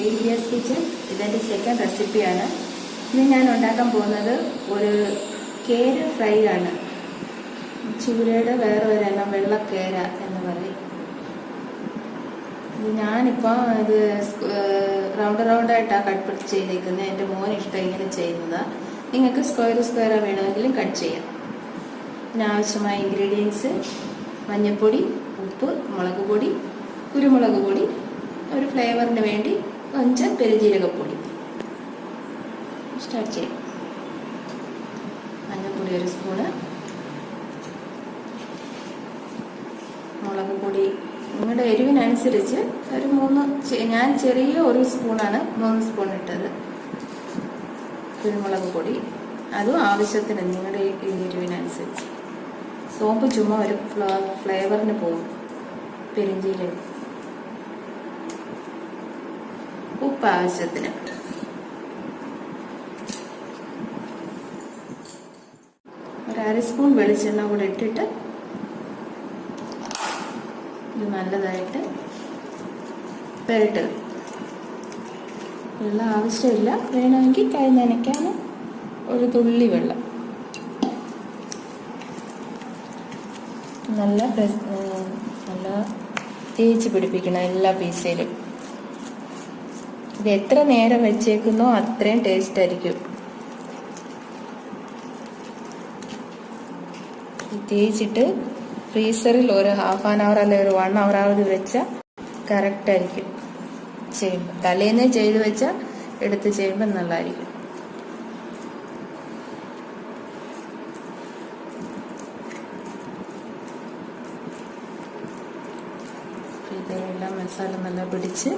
India's Kitchen. ഇതെൻ്റെ second റെസിപ്പിയാണ്. ഇന്ന് ഞാൻ ഉണ്ടാക്കാൻ പോകുന്നത് ഒരു കേര ഫ്രൈ ആണ്. ചൂരയുടെ വേറെ ഒരെണ്ണം വെള്ളക്കേര എന്ന് പറയും. ഞാനിപ്പോൾ ഇത് റൗണ്ടായിട്ടാണ് കട്ട് ചെയ്തേക്കുന്നത്. എൻ്റെ മോന് ഇഷ്ടം ഇങ്ങനെ ചെയ്യുന്നതാണ്. നിങ്ങൾക്ക് സ്ക്വയർ വേണമെങ്കിലും കട്ട് ചെയ്യാം. ആവശ്യമായ ഇൻഗ്രീഡിയൻസ്: മഞ്ഞൾപ്പൊടി, ഉപ്പ്, മുളക് പൊടി, കുരുമുളക് പൊടി, ഒരു ഫ്ലേവറിന് വേണ്ടി കൊഞ്ചം പെരുംജീരകപ്പൊടി. സ്റ്റാർട്ട് ചെയ്യാം. മഞ്ഞൾപ്പൊടി 1 സ്പൂണ്, മുളക് പൊടി നിങ്ങളുടെ എരിവിനനുസരിച്ച് ഒരു 3, ഞാൻ ചെറിയ 1 സ്പൂണാണ് 3 സ്പൂൺ ഇട്ടത്. കുരുമുളക് പൊടി അതും ആവശ്യത്തിന് നിങ്ങളുടെ എരിവിനനുസരിച്ച്. സോമ്പ് ചുമ്മാ ഒരു ഫ്ലേവറിന് പോകും. പെരുംജീരകം, ഉപ്പ് ആവശ്യത്തിന്. ഒരു 1/2 സ്പൂൺ വെളിച്ചെണ്ണ കൂടെ ഇട്ടിട്ട് ഇത് നല്ലതായിട്ട് പുരട്ടുക. വെള്ളം ആവശ്യമില്ല, വേണമെങ്കിൽ കൈ നനയ്ക്കാൻ ഒരു തുള്ളി വെള്ളം. നല്ല തേച്ച് പിടിപ്പിക്കണം എല്ലാ പീസിലും. ഇത് എത്ര നേരം വെച്ചേക്കുന്നോ അത്രയും ടേസ്റ്റ് ആയിരിക്കും. തേച്ചിട്ട് ഫ്രീസറിൽ ഒരു ½ ആൻ അവർ അല്ലെങ്കിൽ ഒരു 1 അവർ വെച്ചാൽ കറക്റ്റ് ആയിരിക്കും. ചെയ്യുമ്പോൾ തലേന്ന് ചെയ്ത് വെച്ചാൽ എടുത്ത് ചെയ്യുമ്പോൾ നല്ലതായിരിക്കും. ഇതെല്ലാം മസാല നല്ല പിടിച്ച്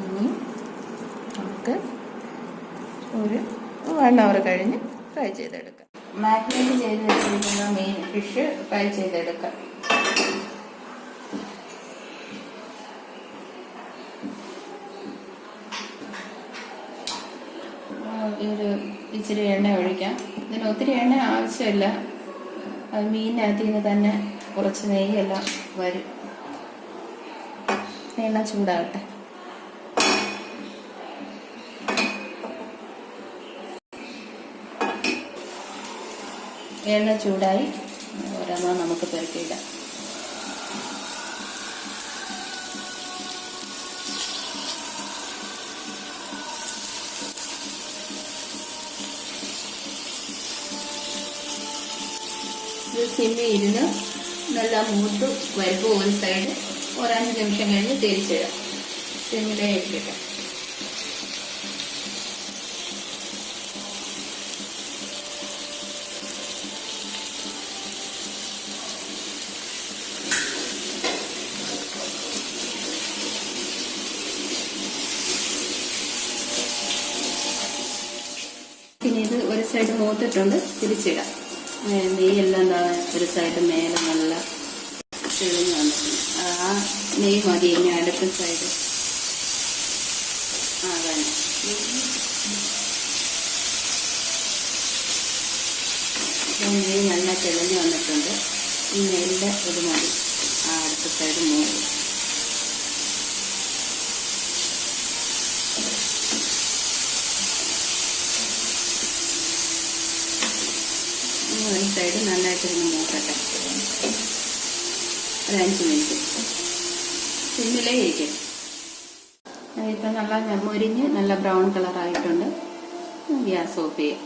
ഇനി നമുക്ക് ഒരു 1 അവർ കഴിഞ്ഞ് ഫ്രൈ ചെയ്തെടുക്കാം. മാരിനേറ്റ് ചെയ്ത് വെച്ചിരിക്കുന്ന മീൻ ഫിഷ് ഫ്രൈ ചെയ്തെടുക്കാം. ഇച്ചിരി എണ്ണ ഒഴിക്കാം. ഇതിന് ഒത്തിരി എണ്ണ ആവശ്യമില്ല. അത് മീനിനകത്ത് നിന്ന് തന്നെ കുറച്ച് നെയ്യെല്ലാം വരും. എണ്ണ ചൂടാകട്ടെ. എണ്ണ ചൂടായി ഓരോന്നോ നമുക്ക് പുരട്ടിയിടാം. ഇത് സിമ്മിൽ ഇരുന്ന് നല്ല മൂത്ത് വരുമ്പോൾ ഒരു സൈഡ് ഒരു 5 നിമിഷം കഴിഞ്ഞ് തിരിച്ചിടാം. സിമ്മിലേ ഇട്ടിട്ട് പിന്നെ ഇത് ഒരു സൈഡ് മൂത്തിട്ടുണ്ട്, തിരിച്ചിടാം. നെയ്യെല്ലാം ഒരു സൈഡ് മേലെ നല്ല തെളിഞ്ഞ് വന്നിട്ടുണ്ട്. ആ നെയ്യ് മതി. ഇനി അടുത്ത സൈഡ് തന്നെ നെയ്യ് നല്ല തെളിഞ്ഞ് വന്നിട്ടുണ്ട്. ഈ നെയ്യുടെ ഇത് മതി. ആ അടുത്ത സൈഡ് മൂന്ന് ഒരു സൈഡ് നന്നായിട്ടിരുന്ന് മൂക്കട്ടെ. ഒരു 5 മിനിറ്റ് സിമ്മിലേ ഇരിക്കും. ഇപ്പം നല്ല മൊരിഞ്ഞ് നല്ല ബ്രൗൺ കളറായിട്ടുണ്ട്. ഗ്യാസ് ഓഫ് ചെയ്യാം.